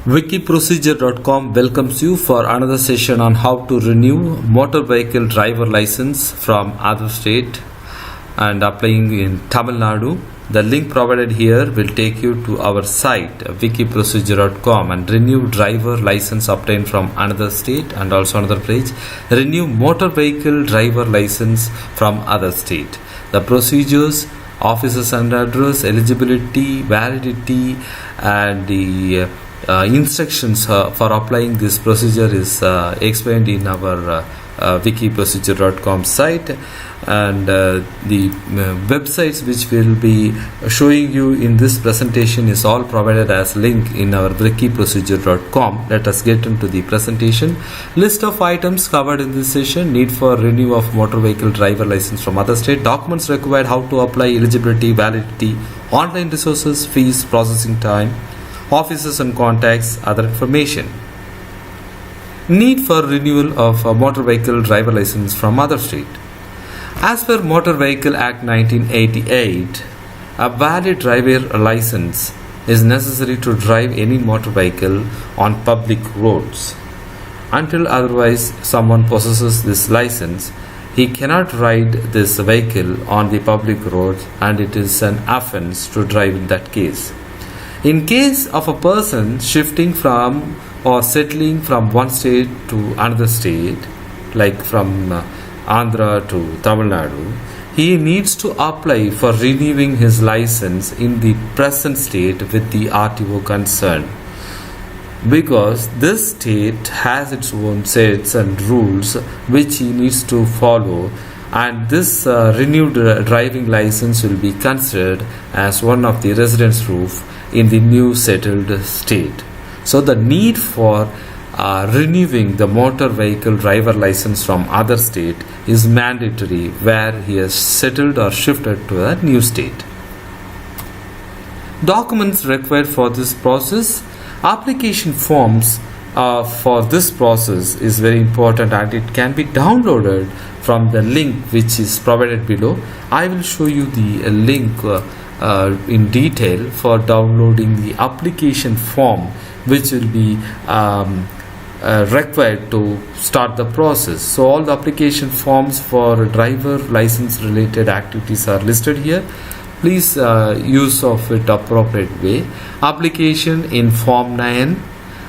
Wikiprocedure.com welcomes you for another session on how to renew motor vehicle driver license from other state and applying in Tamil Nadu. The link provided here will take you to our site wikiprocedure.com and renew driver license obtained from another state, and also another page, renew motor vehicle driver license from other state. The procedures, officers and address, eligibility, validity, and the instructions for applying this procedure is explained in our wikiprocedure.com site, and the websites which will be showing you in this presentation is all provided as link in our wikiprocedure.com. Let us get into the presentation. List of items covered in this session: need for renew of motor vehicle driver license from other state, documents required, how to apply, eligibility, validity, online resources, fees, processing time, officers and contacts, other information. Need for renewal of a motor vehicle driver license from other state. As per Motor Vehicle Act 1988, a valid driver license is necessary to drive any motor vehicle on public roads. Until otherwise someone possesses this license, he cannot ride this vehicle on the public road, and it is an offence to drive in that case. In case of a person shifting from or settling from one state to another state, like from Andhra to Tamil Nadu, he needs to apply for renewing his license in the present state with the RTO concerned, because this state has its own sets and rules which he needs to follow, and this renewed driving license will be considered as one of the residence proof in the new settled state. So the need for renewing the motor vehicle driver license from other state is mandatory where he has settled or shifted to a new state. Documents required for this process. Application forms for this process is very important, and it can be downloaded from the link which is provided below. I will show you the link in detail for downloading the application form which will be required to start the process. So all the application forms for driver license related activities are listed here. Please use of it appropriate way. Application in form 9,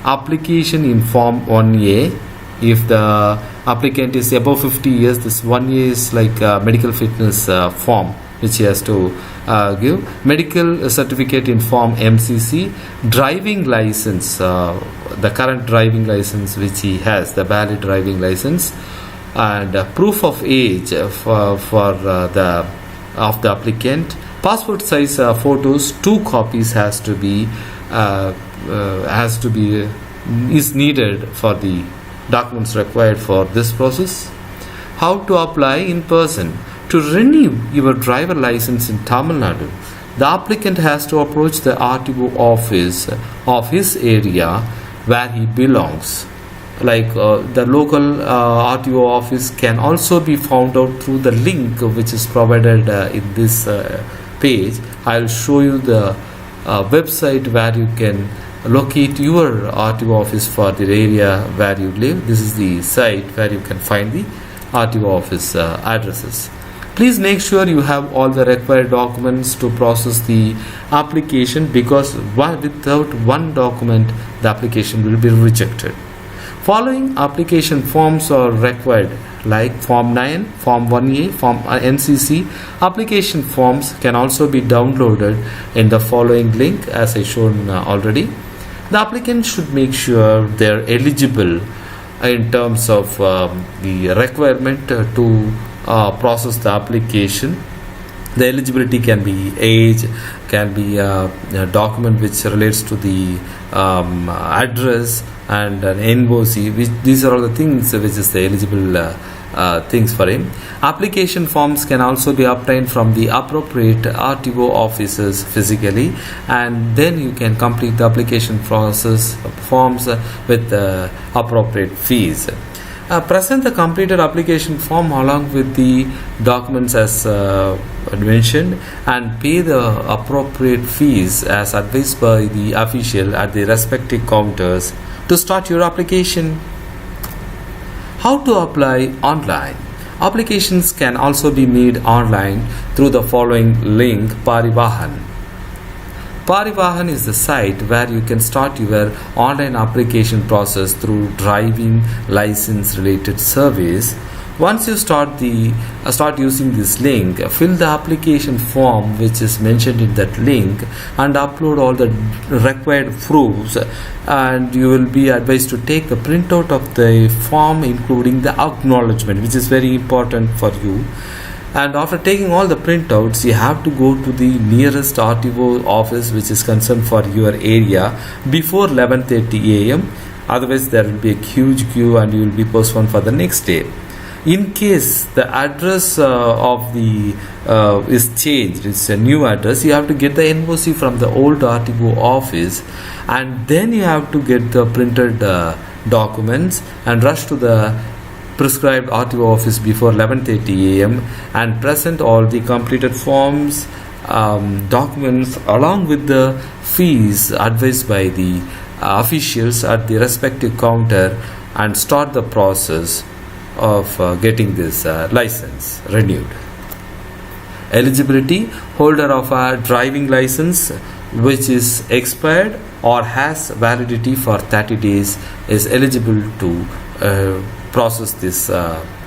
application in form 1A. If the applicant is above 50 years, this 1A is like a medical fitness form which he has to give. Medical certificate in form MCC, driving license, the current driving license which he has, the valid driving license, and proof of age for the applicant. Passport size photos, 2 copies is needed for the documents required for this process. How to apply in person. To renew your driver license in Tamil Nadu, the applicant has to approach the RTO office of his area where he belongs. Like the local RTO office can also be found out through the link which is provided in this page. I'll show you the website where you can locate your RTO office for the area where you live. This is the site where you can find the RTO office addresses. Please make sure you have all the required documents to process the application, because without one document the application will be rejected. Following application forms are required, like Form 9, Form 1A, Form NCC. Application forms can also be downloaded in the following link as I shown already. The applicant should make sure they are eligible in terms of the requirement to process the application. The eligibility can be age, can be a document which relates to the address and an NOC. These are all the things which is the eligible things for him. Application forms can also be obtained from the appropriate RTO offices physically, and then you can complete the application process forms with appropriate fees. Present the completed application form along with the documents as mentioned, and pay the appropriate fees as advised by the official at the respective counters to start your application. How to apply online? Applications can also be made online through the following link: Parivahan. Parivahan is the site where you can start your online application process through driving license related service. Once you start using this link, fill the application form which is mentioned in that link and upload all the required proofs, and you will be advised to take the printout of the form including the acknowledgement, which is very important for you. And after taking all the printouts, you have to go to the nearest RTO office which is concerned for your area before 11:30 a.m. Otherwise there will be a huge queue and you will be postponed for the next day. In case the address of the is changed, it's a new address, you have to get the NOC from the old RTO office, and then you have to get the printed documents and rush to the prescribed RTO office before 11:30 a.m. and present all the completed forms, documents along with the fees advised by the officials at the respective counter, and start the process of getting this license renewed. Eligibility: holder of a driving license which is expired or has validity for 30 days is eligible to process this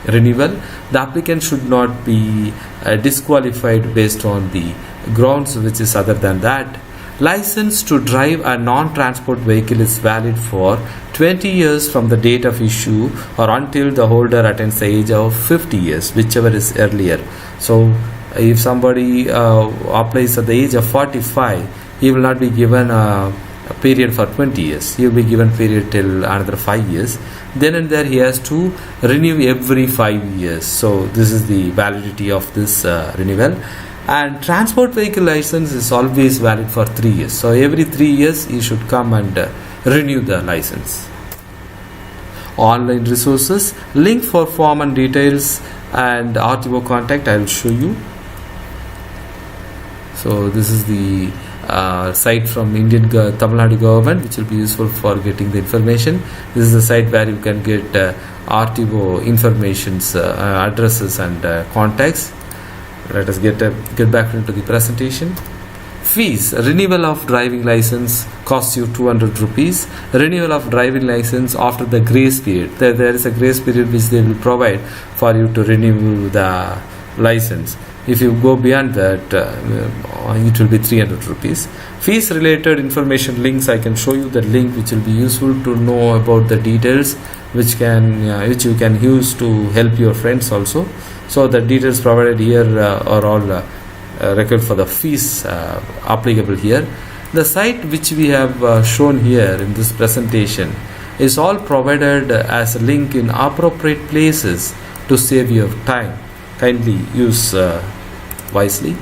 renewal. The applicant should not be disqualified based on the grounds which is other than that. License to drive a non-transport vehicle is valid for 20 years from the date of issue or until the holder attains the age of 50 years, whichever is earlier. So if somebody applies at the age of 45, he will not be given a period for 20 years. He will be given period till another 5 years. Then and there he has to renew every 5 years. So this is the validity of this renewal. And transport vehicle license is always valid for 3 years. So every 3 years you should come and renew the license. Online resources: link for form and details and RTO contact I will show you. So this is the site from Indian Tamil Nadu government, which will be useful for getting the information. This is the site where you can get RTO informations, addresses and contacts. Let us get back into the presentation. Fees: renewal of driving license costs you 200 rupees. Renewal of driving license after the grace period. There is a grace period which they will provide for you to renew the license. If you go beyond that, it will be 300 rupees. Fees related information links: I can show you the link which will be useful to know about the details which you can use to help your friends also. So the details provided here are all record for the fees applicable here. The site which we have shown here in this presentation is all provided as a link in appropriate places to save your time. Kindly use wisely.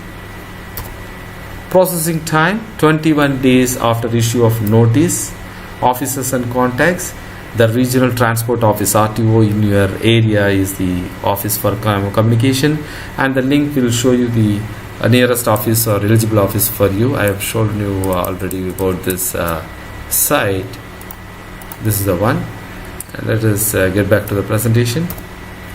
Processing time: 21 days after issue of notice. Offices and contacts: the regional transport office RTO in your area is the office for communication, and the link will show you the nearest office or eligible office for you. I have shown you already about this site. This is the one. Let us get back to the presentation.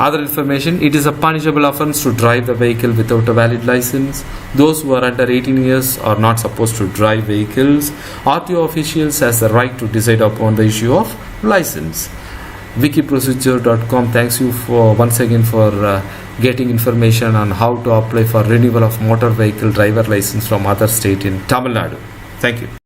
Other information: it is a punishable offence to drive the vehicle without a valid license. Those who are under 18 years are not supposed to drive vehicles. RTO officials has the right to decide upon the issue of license. Wikiprocedure.com thanks you for once again for getting information on how to apply for renewal of motor vehicle driver license from other state in Tamil Nadu. Thank you.